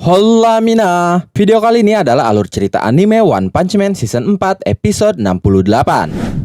Hola Mina. Video kali ini adalah alur cerita anime One Punch Man Season 4 episode 68.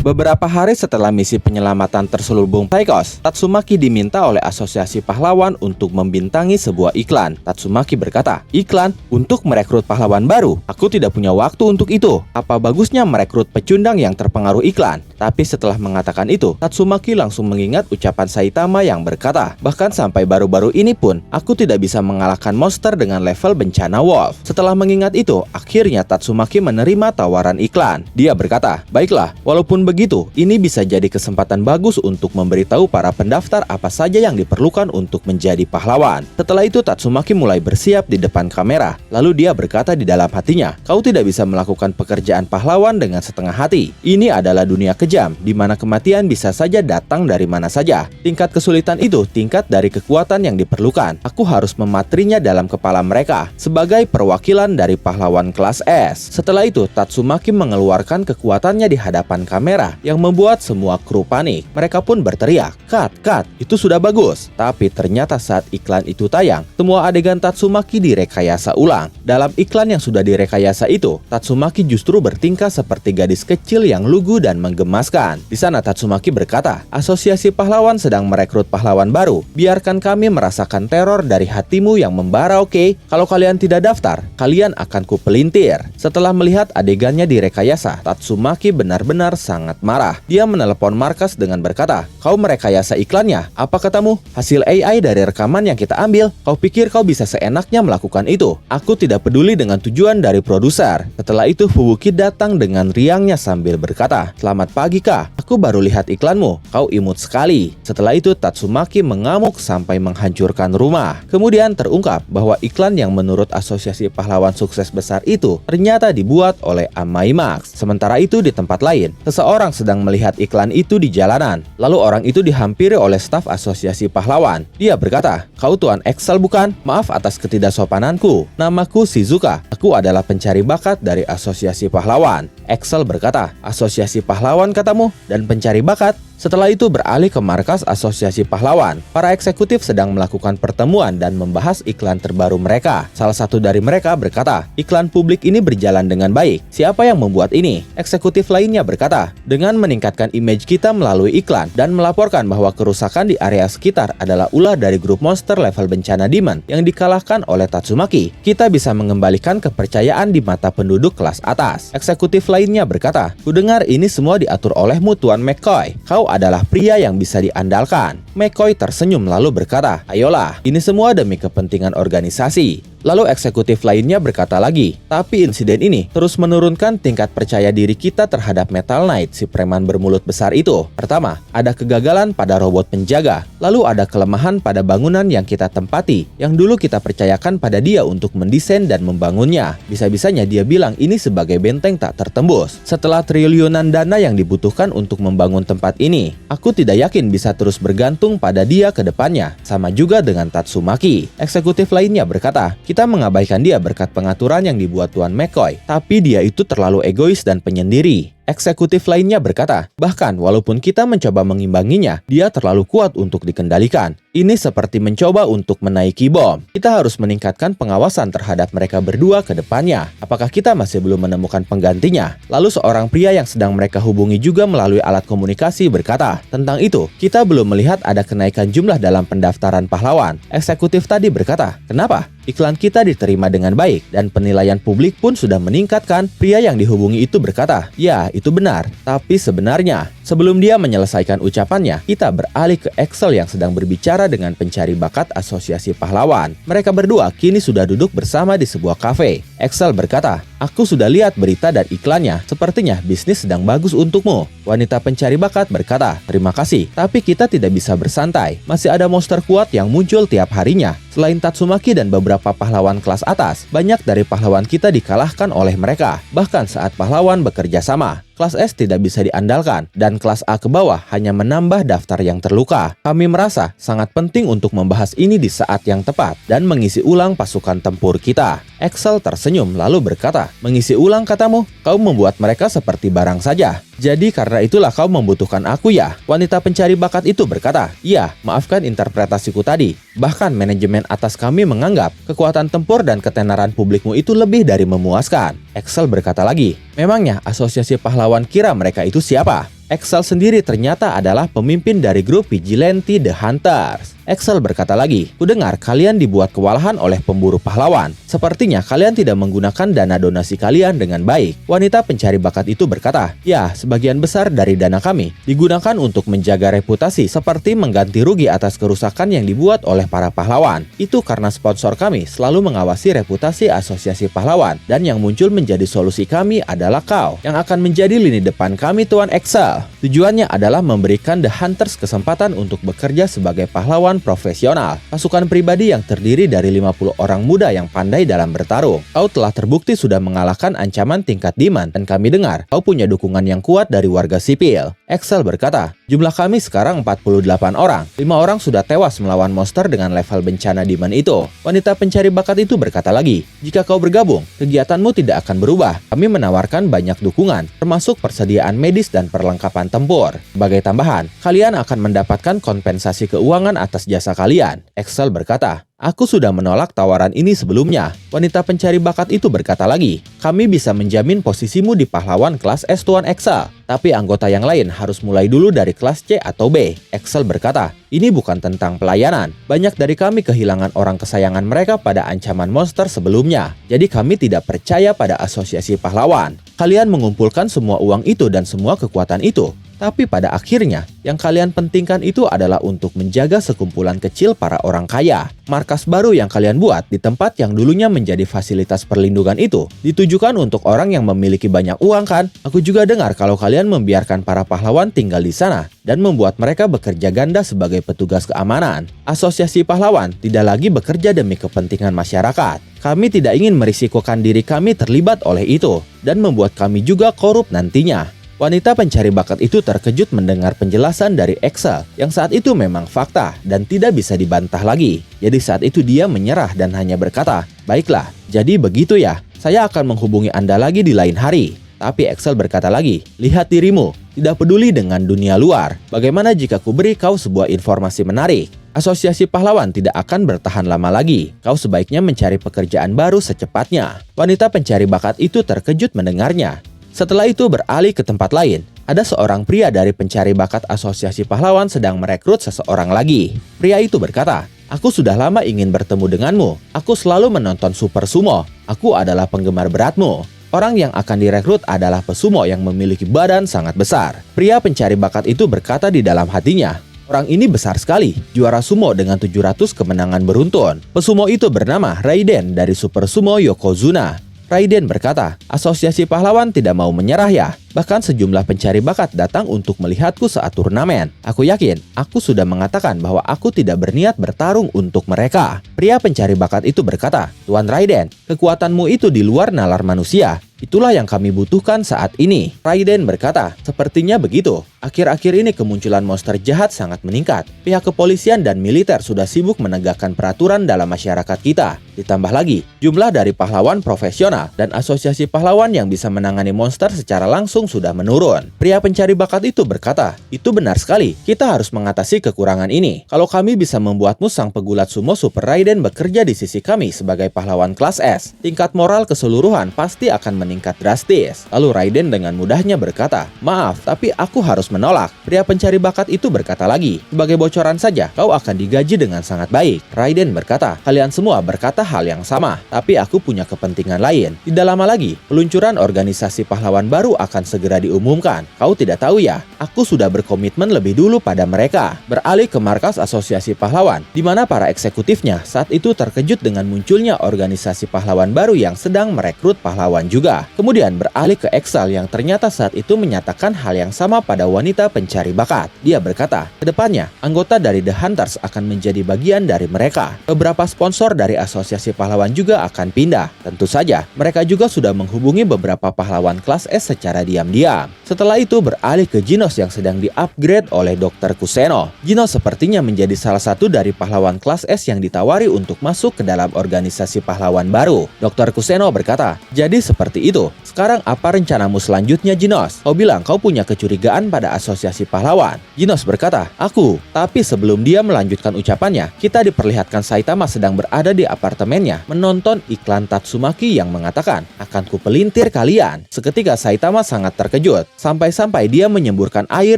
Beberapa hari setelah misi penyelamatan terselubung Taikos, Tatsumaki diminta oleh Asosiasi Pahlawan untuk membintangi sebuah iklan. Tatsumaki berkata, "Iklan untuk merekrut pahlawan baru? Aku tidak punya waktu untuk itu. Apa bagusnya merekrut pecundang yang terpengaruh iklan?" Tapi setelah mengatakan itu, Tatsumaki langsung mengingat ucapan Saitama yang berkata, "Bahkan sampai baru-baru ini pun, aku tidak bisa mengalahkan monster dengan level bencana Wolf." Setelah mengingat itu, akhirnya Tatsumaki menerima tawaran iklan. Dia berkata, "Baiklah, walaupun begitu, ini bisa jadi kesempatan bagus untuk memberitahu para pendaftar apa saja yang diperlukan untuk menjadi pahlawan." Setelah itu Tatsumaki mulai bersiap di depan kamera. Lalu dia berkata di dalam hatinya, "Kau tidak bisa melakukan pekerjaan pahlawan dengan setengah hati. Ini adalah dunia kejam, di mana kematian bisa saja datang dari mana saja. Tingkat kesulitan itu tingkat dari kekuatan yang diperlukan. Aku harus mematrinya dalam kepala mereka sebagai perwakilan dari pahlawan kelas S." Setelah itu Tatsumaki mengeluarkan kekuatannya di hadapan kamera yang membuat semua kru panik. Mereka pun berteriak, cut, itu sudah bagus." Tapi ternyata saat iklan itu tayang, semua adegan Tatsumaki direkayasa ulang. Dalam iklan yang sudah direkayasa itu, Tatsumaki justru bertingkah seperti gadis kecil yang lugu dan menggemaskan. Di sana Tatsumaki berkata, "Asosiasi pahlawan sedang merekrut pahlawan baru. Biarkan kami merasakan teror dari hatimu yang membara, oke? Kalau kalian tidak daftar, kalian akan kupelintir." Setelah melihat adegannya direkayasa, Tatsumaki benar-benar sangat marah. Dia menelepon markas dengan berkata, "Kau merekayasa iklannya? Apa katamu? Hasil AI dari rekaman yang kita ambil. Kau pikir kau bisa seenaknya melakukan itu? Aku tidak peduli dengan tujuan dari produser." Setelah itu Fubuki datang dengan riangnya sambil berkata, "Selamat pagi Kak, aku baru lihat iklanmu. Kau imut sekali." Setelah itu Tatsumaki mengamuk sampai menghancurkan rumah. Kemudian terungkap bahwa iklan yang menurut Asosiasi Pahlawan Sukses Besar itu ternyata dibuat oleh Amai Max. Sementara itu di tempat lain, seseorang sedang melihat iklan itu di jalanan. Lalu orang itu dihampiri oleh staf Asosiasi Pahlawan. Dia berkata, "Kau Tuan Excel bukan? Maaf atas ketidaksopananku. Namaku Shizuka. Aku adalah pencari bakat dari Asosiasi Pahlawan." Excel berkata, "Asosiasi Pahlawan katamu? Dan pencari bakat?" Setelah itu beralih ke markas Asosiasi Pahlawan. Para eksekutif sedang melakukan pertemuan dan membahas iklan terbaru mereka. Salah satu dari mereka berkata, "Iklan publik ini berjalan dengan baik. Siapa yang membuat ini?" Eksekutif lainnya berkata, "Dengan meningkatkan image kita melalui iklan dan melaporkan bahwa kerusakan di area sekitar adalah ulah dari grup monster level bencana Demon yang dikalahkan oleh Tatsumaki, kita bisa mengembalikan kepercayaan di mata penduduk kelas atas." Eksekutif lainnya berkata, "Kudengar ini semua diatur olehmu Tuan McCoy. Kau adalah pria yang bisa diandalkan." McCoy tersenyum lalu berkata, "Ayolah, ini semua demi kepentingan organisasi." Lalu eksekutif lainnya berkata lagi, "Tapi insiden ini terus menurunkan tingkat percaya diri kita terhadap Metal Knight, si preman bermulut besar itu. Pertama, ada kegagalan pada robot penjaga. Lalu ada kelemahan pada bangunan yang kita tempati, yang dulu kita percayakan pada dia untuk mendesain dan membangunnya. Bisa-bisanya dia bilang ini sebagai benteng tak tertembus. Setelah triliunan dana yang dibutuhkan untuk membangun tempat ini, aku tidak yakin bisa terus bergantung pada dia ke depannya. Sama juga dengan Tatsumaki." Eksekutif lainnya berkata, "Kita mengabaikan dia berkat pengaturan yang dibuat Tuan McCoy, tapi dia itu terlalu egois dan penyendiri." Eksekutif lainnya berkata, "Bahkan walaupun kita mencoba mengimbanginya, dia terlalu kuat untuk dikendalikan. Ini seperti mencoba untuk menaiki bom. Kita harus meningkatkan pengawasan terhadap mereka berdua ke depannya. Apakah kita masih belum menemukan penggantinya?" Lalu seorang pria yang sedang mereka hubungi juga melalui alat komunikasi berkata, "Tentang itu, kita belum melihat ada kenaikan jumlah dalam pendaftaran pahlawan." Eksekutif tadi berkata, "Kenapa? Iklan kita diterima dengan baik dan penilaian publik pun sudah meningkatkan." Pria yang dihubungi itu berkata, "Ya, itu benar. Tapi sebenarnya," sebelum dia menyelesaikan ucapannya, kita beralih ke Excel yang sedang berbicara berbicara dengan pencari bakat Asosiasi Pahlawan. Mereka berdua kini sudah duduk bersama di sebuah kafe. Excel berkata, "Aku sudah lihat berita dan iklannya. Sepertinya bisnis sedang bagus untukmu." Wanita pencari bakat berkata, "Terima kasih, tapi kita tidak bisa bersantai. Masih ada monster kuat yang muncul tiap harinya. Selain Tatsumaki dan beberapa pahlawan kelas atas, banyak dari pahlawan kita dikalahkan oleh mereka. Bahkan saat pahlawan bekerja sama, kelas S tidak bisa diandalkan, dan kelas A ke bawah hanya menambah daftar yang terluka. Kami merasa sangat penting untuk membahas ini di saat yang tepat dan mengisi ulang pasukan tempur kita." Excel tersenyum lalu berkata, "Mengisi ulang katamu? Kau membuat mereka seperti barang saja. Jadi karena itulah kau membutuhkan aku ya?" Wanita pencari bakat itu berkata, "Iya, maafkan interpretasiku tadi. Bahkan manajemen atas kami menganggap kekuatan tempur dan ketenaran publikmu itu lebih dari memuaskan." Excel berkata lagi, "Memangnya Asosiasi Pahlawan kira mereka itu siapa?" Excel sendiri ternyata adalah pemimpin dari grup Vigilante The Hunters. Excel berkata lagi, "Kudengar kalian dibuat kewalahan oleh pemburu pahlawan. Sepertinya kalian tidak menggunakan dana donasi kalian dengan baik." Wanita pencari bakat itu berkata, "Ya, sebagian besar dari dana kami digunakan untuk menjaga reputasi seperti mengganti rugi atas kerusakan yang dibuat oleh para pahlawan. Itu karena sponsor kami selalu mengawasi reputasi Asosiasi Pahlawan, dan yang muncul menjadi solusi kami adalah kau yang akan menjadi lini depan kami, Tuan Excel. Tujuannya adalah memberikan The Hunters kesempatan untuk bekerja sebagai pahlawan profesional, pasukan pribadi yang terdiri dari 50 orang muda yang pandai dalam bertarung. Kau telah terbukti sudah mengalahkan ancaman tingkat demand, dan kami dengar kau punya dukungan yang kuat dari warga sipil." Excel berkata, "Jumlah kami sekarang 48 orang. 5 orang sudah tewas melawan monster dengan level bencana demand itu." Wanita pencari bakat itu berkata lagi, "Jika kau bergabung, kegiatanmu tidak akan berubah. Kami menawarkan banyak dukungan, termasuk persediaan medis dan perlengkapan tempur. Sebagai tambahan, kalian akan mendapatkan kompensasi keuangan atas jasa kalian." Excel berkata, "Aku sudah menolak tawaran ini sebelumnya." Wanita pencari bakat itu berkata lagi, "Kami bisa menjamin posisimu di pahlawan kelas S, Tuan Excel. Tapi anggota yang lain harus mulai dulu dari kelas C atau B." Excel berkata, "Ini bukan tentang pelayanan. Banyak dari kami kehilangan orang kesayangan mereka pada ancaman monster sebelumnya. Jadi kami tidak percaya pada Asosiasi Pahlawan. Kalian mengumpulkan semua uang itu dan semua kekuatan itu. Tapi pada akhirnya, yang kalian pentingkan itu adalah untuk menjaga sekumpulan kecil para orang kaya. Markas baru yang kalian buat di tempat yang dulunya menjadi fasilitas perlindungan itu ditujukan untuk orang yang memiliki banyak uang kan? Aku juga dengar kalau kalian membiarkan para pahlawan tinggal di sana dan membuat mereka bekerja ganda sebagai petugas keamanan. Asosiasi Pahlawan tidak lagi bekerja demi kepentingan masyarakat. Kami tidak ingin merisikokan diri kami terlibat oleh itu dan membuat kami juga korup nantinya." Wanita pencari bakat itu terkejut mendengar penjelasan dari Excel yang saat itu memang fakta dan tidak bisa dibantah lagi. Jadi saat itu dia menyerah dan hanya berkata, "Baiklah, jadi begitu ya. Saya akan menghubungi Anda lagi di lain hari." Tapi Excel berkata lagi, "Lihat dirimu, tidak peduli dengan dunia luar. Bagaimana jika ku beri kau sebuah informasi menarik? Asosiasi Pahlawan tidak akan bertahan lama lagi. Kau sebaiknya mencari pekerjaan baru secepatnya." Wanita pencari bakat itu terkejut mendengarnya. Setelah itu beralih ke tempat lain. Ada seorang pria dari pencari bakat Asosiasi Pahlawan sedang merekrut seseorang lagi. Pria itu berkata, "Aku sudah lama ingin bertemu denganmu. Aku selalu menonton Super Sumo. Aku adalah penggemar beratmu." Orang yang akan direkrut adalah pesumo yang memiliki badan sangat besar. Pria pencari bakat itu berkata di dalam hatinya, "Orang ini besar sekali, juara sumo dengan 700 kemenangan beruntun." Pesumo itu bernama Raiden dari Super Sumo Yokozuna. Raiden berkata, "Asosiasi Pahlawan tidak mau menyerah ya. Bahkan sejumlah pencari bakat datang untuk melihatku saat turnamen. Aku yakin, aku sudah mengatakan bahwa aku tidak berniat bertarung untuk mereka." Pria pencari bakat itu berkata, "Tuan Raiden, kekuatanmu itu di luar nalar manusia. Itulah yang kami butuhkan saat ini." Raiden berkata, "Sepertinya begitu. Akhir-akhir ini kemunculan monster jahat sangat meningkat. Pihak kepolisian dan militer sudah sibuk menegakkan peraturan dalam masyarakat kita. Ditambah lagi, jumlah dari pahlawan profesional dan asosiasi pahlawan yang bisa menangani monster secara langsung sudah menurun." Pria pencari bakat itu berkata, "Itu benar sekali. Kita harus mengatasi kekurangan ini. Kalau kami bisa membuatmu sang pegulat sumo Super Raiden bekerja di sisi kami sebagai pahlawan kelas S, tingkat moral keseluruhan pasti akan meningkat drastis." Lalu Raiden dengan mudahnya berkata, "Maaf, tapi aku harus menolak." Pria pencari bakat itu berkata lagi, "Sebagai bocoran saja, kau akan digaji dengan sangat baik." Raiden berkata, "Kalian semua berkata hal yang sama, tapi aku punya kepentingan lain. Tidak lama lagi, peluncuran organisasi pahlawan baru akan segera diumumkan. Kau tidak tahu ya, aku sudah berkomitmen lebih dulu pada mereka. Beralih ke markas Asosiasi Pahlawan, di mana para eksekutifnya saat itu terkejut dengan munculnya organisasi pahlawan baru yang sedang merekrut pahlawan juga. Kemudian beralih ke Excel yang ternyata saat itu menyatakan hal yang sama pada wanita pencari bakat. Dia berkata, kedepannya anggota dari The Hunters akan menjadi bagian dari mereka. Beberapa sponsor dari Asosiasi Pahlawan juga akan pindah. Tentu saja, mereka juga sudah menghubungi beberapa pahlawan kelas S secara diam-diam. Setelah itu beralih ke Genos yang sedang di-upgrade oleh Dr. Kuseno. Genos sepertinya menjadi salah satu dari pahlawan kelas S yang ditawari untuk masuk ke dalam organisasi pahlawan baru. Dr. Kuseno berkata, jadi seperti itu. Sekarang apa rencanamu selanjutnya, Genos? Kau bilang kau punya kecurigaan pada Asosiasi Pahlawan. Genos berkata, aku. Tapi sebelum dia melanjutkan ucapannya, kita diperlihatkan Saitama sedang berada di apartemennya menonton iklan Tatsumaki yang mengatakan, akan kupelintir kalian. Seketika Saitama sangat terkejut, sampai-sampai dia menyemburkan air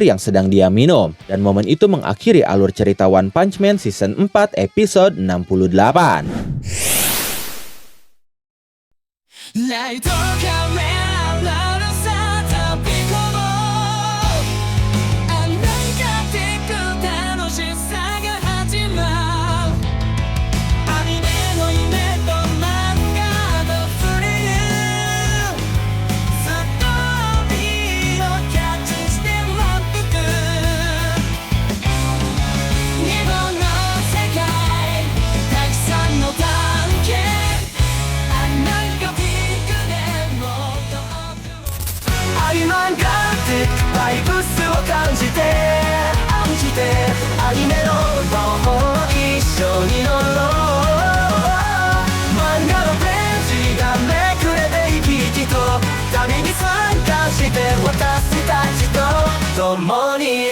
yang sedang dia minum. Dan momen itu mengakhiri alur cerita One Punch Man Season 4 episode 68.バイブスを感じてアニメの魔法一緒に乗ろう漫画のページがめくれて生き生きと旅に参加して私たちと共に